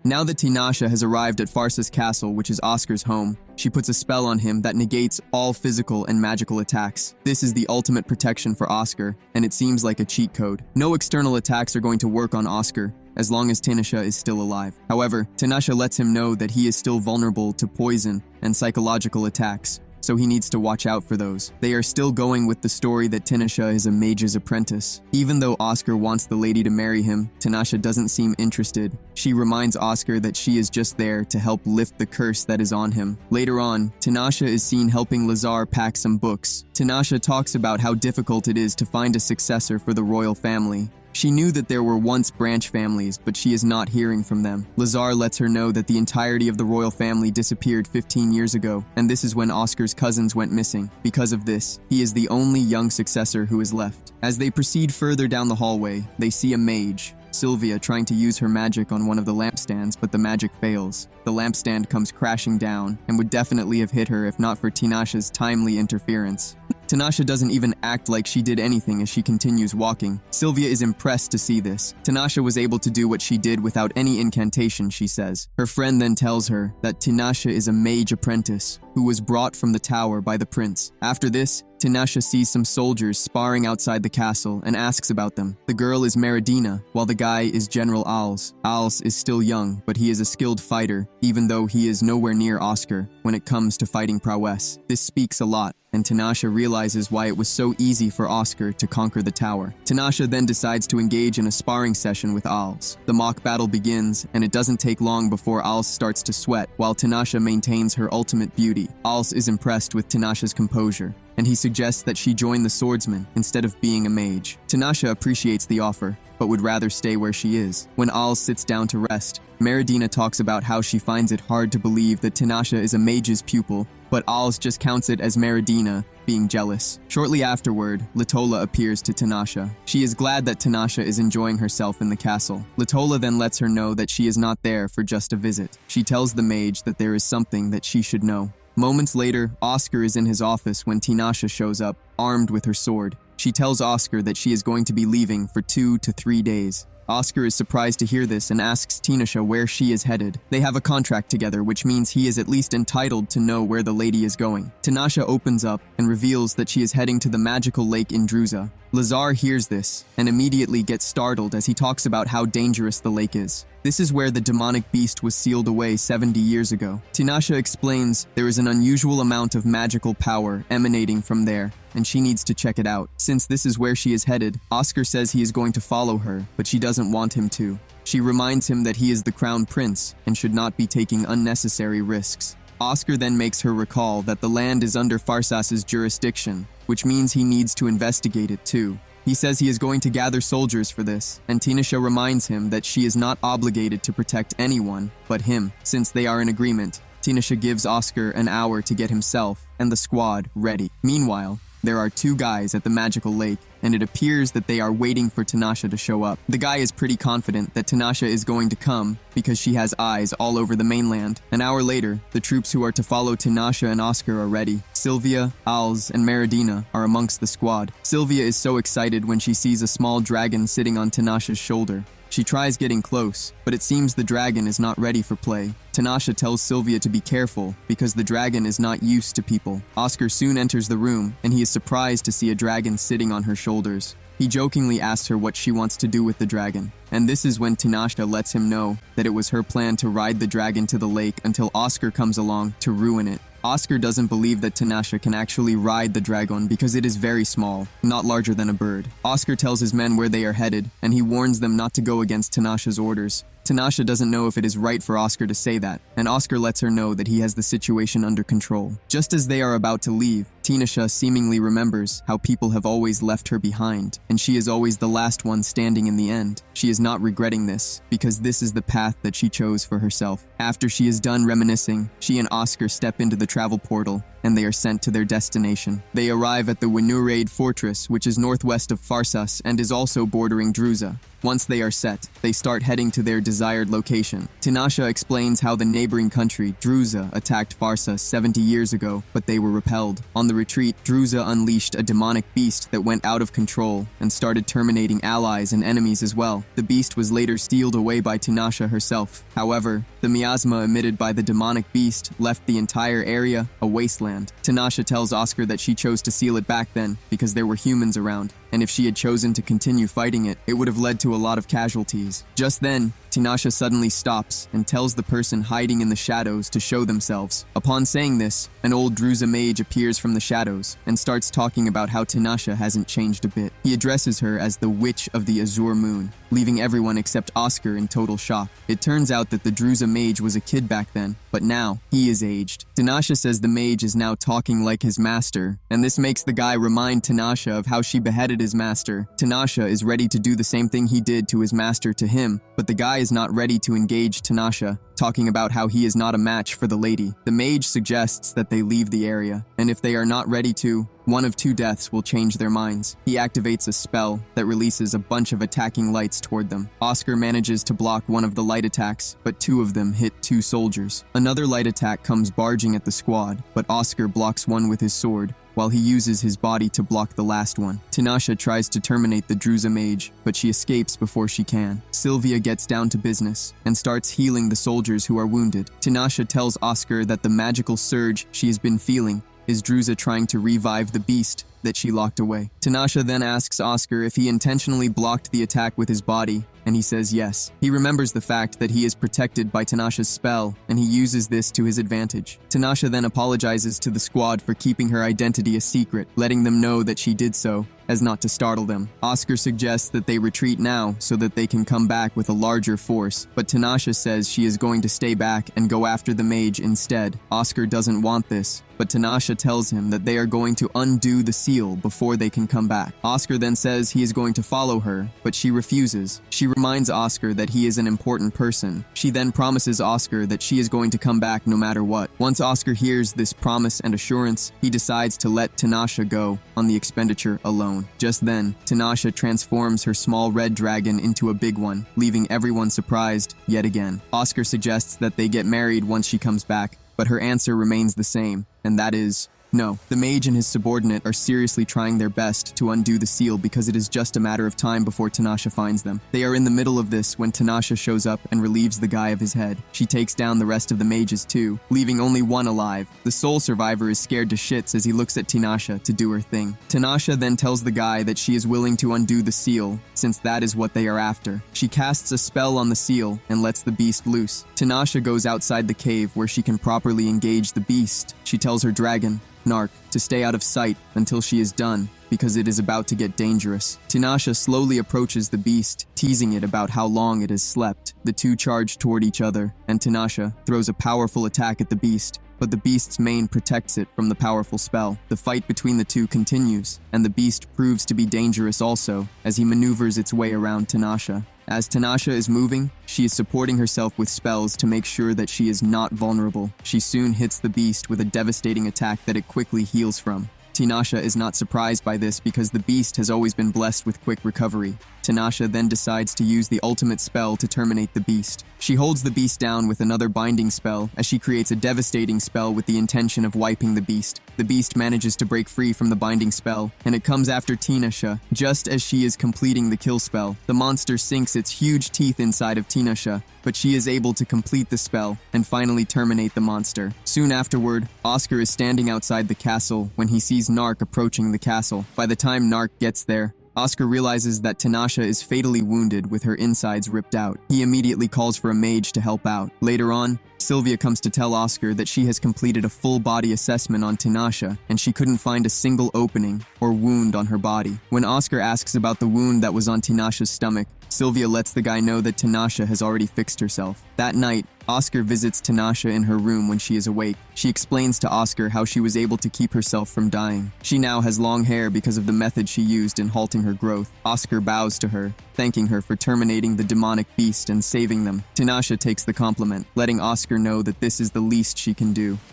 Now that Tinashe has arrived at Farsa's castle, which is Oscar's home, she puts a spell on him that negates all physical and magical attacks. This is the ultimate protection for Oscar, and it seems like a cheat code. No external attacks are going to work on Oscar, as long as Tinashe is still alive. However, Tinashe lets him know that he is still vulnerable to poison and psychological attacks, so he needs to watch out for those. They are still going with the story that Tinashe is a mage's apprentice. Even though Oscar wants the lady to marry him, Tinashe doesn't seem interested. She reminds Oscar that she is just there to help lift the curse that is on him. Later on, Tinashe is seen helping Lazar pack some books. Tinashe talks about how difficult it is to find a successor for the royal family. She knew that there were once branch families, but she is not hearing from them. Lazar lets her know that the entirety of the royal family disappeared 15 years ago, and this is when Oscar's cousins went missing. Because of this, he is the only young successor who is left. As they proceed further down the hallway, they see a mage, Sylvia, trying to use her magic on one of the lampstands, but the magic fails. The lampstand comes crashing down, and would definitely have hit her if not for Tinashe's timely interference. Tinashe doesn't even act like she did anything as she continues walking. Sylvia is impressed to see this. Tinashe was able to do what she did without any incantation, she says. Her friend then tells her that Tinashe is a mage apprentice who was brought from the tower by the prince. After this, Tinashe sees some soldiers sparring outside the castle and asks about them. The girl is Meridina, while the guy is General Als. Als is still young, but he is a skilled fighter, even though he is nowhere near Oscar when it comes to fighting prowess. This speaks a lot, and Tinashe realizes why it was so easy for Oscar to conquer the tower. Tinashe then decides to engage in a sparring session with Als. The mock battle begins, and it doesn't take long before Als starts to sweat, while Tinashe maintains her ultimate beauty. Als is impressed with Tinashe's composure, and he suggests that she join the swordsman instead of being a mage. Tinashe appreciates the offer, but would rather stay where she is. When Als sits down to rest, Meridina talks about how she finds it hard to believe that Tinashe is a mage's pupil, but Als just counts it as Meridina being jealous. Shortly afterward, Latola appears to Tinashe. She is glad that Tinashe is enjoying herself in the castle. Latola then lets her know that she is not there for just a visit. She tells the mage that there is something that she should know. Moments later, Oscar is in his office when Tinashe shows up, armed with her sword. She tells Oscar that she is going to be leaving for 2 to 3 days. Oscar is surprised to hear this and asks Tinashe where she is headed. They have a contract together, which means he is at least entitled to know where the lady is going. Tinashe opens up and reveals that she is heading to the magical lake in Druza. Lazar hears this and immediately gets startled as he talks about how dangerous the lake is. This is where the demonic beast was sealed away 70 years ago. Tinashe explains there is an unusual amount of magical power emanating from there, and she needs to check it out. Since this is where she is headed, Oscar says he is going to follow her, but she doesn't want him to. She reminds him that he is the crown prince and should not be taking unnecessary risks. Oscar then makes her recall that the land is under Farsas's jurisdiction, which means he needs to investigate it too. He says he is going to gather soldiers for this, and Tinashe reminds him that she is not obligated to protect anyone but him. Since they are in agreement, Tinashe gives Oscar an hour to get himself and the squad ready. Meanwhile, there are 2 guys at the magical lake, and it appears that they are waiting for Tinashe to show up. The guy is pretty confident that Tinashe is going to come because she has eyes all over the mainland. An hour later, the troops who are to follow Tinashe and Oscar are ready. Sylvia, Als, and Meridina are amongst the squad. Sylvia is so excited when she sees a small dragon sitting on Tinashe's shoulder. She tries getting close, but it seems the dragon is not ready for play. Tinashe tells Sylvia to be careful because the dragon is not used to people. Oscar soon enters the room, and he is surprised to see a dragon sitting on her shoulders. He jokingly asks her what she wants to do with the dragon, and this is when Tinashe lets him know that it was her plan to ride the dragon to the lake until Oscar comes along to ruin it. Oscar doesn't believe that Tinashe can actually ride the dragon because it is very small, not larger than a bird. Oscar tells his men where they are headed, and he warns them not to go against Tinashe's orders. Tinashe doesn't know if it is right for Oscar to say that, and Oscar lets her know that he has the situation under control. Just as they are about to leave, Tinashe seemingly remembers how people have always left her behind, and she is always the last one standing in the end. She is not regretting this, because this is the path that she chose for herself. After she is done reminiscing, she and Oscar step into the travel portal, and they are sent to their destination. They arrive at the Winurade fortress, which is northwest of Farsas and is also bordering Druza. Once they are set, they start heading to their desired location. Tinashe explains how the neighboring country, Druza, attacked Farsa 70 years ago, but they were repelled. On the retreat, Druza unleashed a demonic beast that went out of control and started terminating allies and enemies as well. The beast was later sealed away by Tinashe herself. However, the miasma emitted by the demonic beast left the entire area a wasteland. Tinashe tells Oscar that she chose to seal it back then because there were humans around, and if she had chosen to continue fighting it, it would have led to a lot of casualties. Just then, Tinashe suddenly stops and tells the person hiding in the shadows to show themselves. Upon saying this, an old Druza mage appears from the shadows and starts talking about how Tinashe hasn't changed a bit. He addresses her as the Witch of the Azure Moon, leaving everyone except Oscar in total shock. It turns out that the Druza mage was a kid back then, but now he is aged. Tinashe says the mage is now talking like his master, and this makes the guy remind Tinashe of how she beheaded his master. Tinashe is ready to do the same thing he did to his master to him, but the guy is not ready to engage Tinashe, talking about how he is not a match for the lady. The mage suggests that they leave the area, and if they are not ready to, one of two deaths will change their minds. He activates a spell that releases a bunch of attacking lights toward them. Oscar manages to block one of the light attacks, but two of them hit two soldiers. Another light attack comes barging at the squad, but Oscar blocks one with his sword, while he uses his body to block the last one. Tinashe tries to terminate the Druza mage, but she escapes before she can. Sylvia gets down to business and starts healing the soldiers who are wounded. Tinashe tells Oscar that the magical surge she has been feeling is Druza trying to revive the beast that she locked away. Tinashe then asks Oscar if he intentionally blocked the attack with his body, and he says yes. He remembers the fact that he is protected by Tinashe's spell, and he uses this to his advantage. Tinashe then apologizes to the squad for keeping her identity a secret, letting them know that she did so, as not to startle them. Oscar suggests that they retreat now so that they can come back with a larger force, but Tinashe says she is going to stay back and go after the mage instead. Oscar doesn't want this, but Tinashe tells him that they are going to undo the seal before they can come back. Oscar then says he is going to follow her, but she refuses. She reminds Oscar that he is an important person. She then promises Oscar that she is going to come back no matter what. Once Oscar hears this promise and assurance, he decides to let Tinashe go on the expenditure alone. Just then, Tinashe transforms her small red dragon into a big one, leaving everyone surprised yet again. Oscar suggests that they get married once she comes back, but her answer remains the same, and that is no. The mage and his subordinate are seriously trying their best to undo the seal because it is just a matter of time before Tinashe finds them. They are in the middle of this when Tinashe shows up and relieves the guy of his head. She takes down the rest of the mages too, leaving only one alive. The sole survivor is scared to shits as he looks at Tinashe to do her thing. Tinashe then tells the guy that she is willing to undo the seal, since that is what they are after. She casts a spell on the seal and lets the beast loose. Tinashe goes outside the cave where she can properly engage the beast. She tells her dragon, Narc, to stay out of sight until she is done, because it is about to get dangerous. Tinashe slowly approaches the beast, teasing it about how long it has slept. The two charge toward each other, and Tinashe throws a powerful attack at the beast, but the beast's mane protects it from the powerful spell. The fight between the two continues, and the beast proves to be dangerous also, as he maneuvers its way around Tinashe. As Tinashe is moving, she is supporting herself with spells to make sure that she is not vulnerable. She soon hits the beast with a devastating attack that it quickly heals from. Tinashe is not surprised by this because the beast has always been blessed with quick recovery. Tinashe then decides to use the ultimate spell to terminate the beast. She holds the beast down with another binding spell as she creates a devastating spell with the intention of wiping the beast. The beast manages to break free from the binding spell, and it comes after Tinashe just as she is completing the kill spell. The monster sinks its huge teeth inside of Tinashe, but she is able to complete the spell and finally terminate the monster. Soon afterward, Oscar is standing outside the castle when he sees Narc approaching the castle. By the time Narc gets there, Oscar realizes that Tinashe is fatally wounded with her insides ripped out. He immediately calls for a mage to help out. Later on, Sylvia comes to tell Oscar that she has completed a full-body assessment on Tinashe, and she couldn't find a single opening or wound on her body. When Oscar asks about the wound that was on Tinashe's stomach, Sylvia lets the guy know that Tinashe has already fixed herself. That night, Oscar visits Tinashe in her room when she is awake. She explains to Oscar how she was able to keep herself from dying. She now has long hair because of the method she used in halting her growth. Oscar bows to her, thanking her for terminating the demonic beast and saving them. Tinashe takes the compliment, letting Oscar know that this is the least she can do.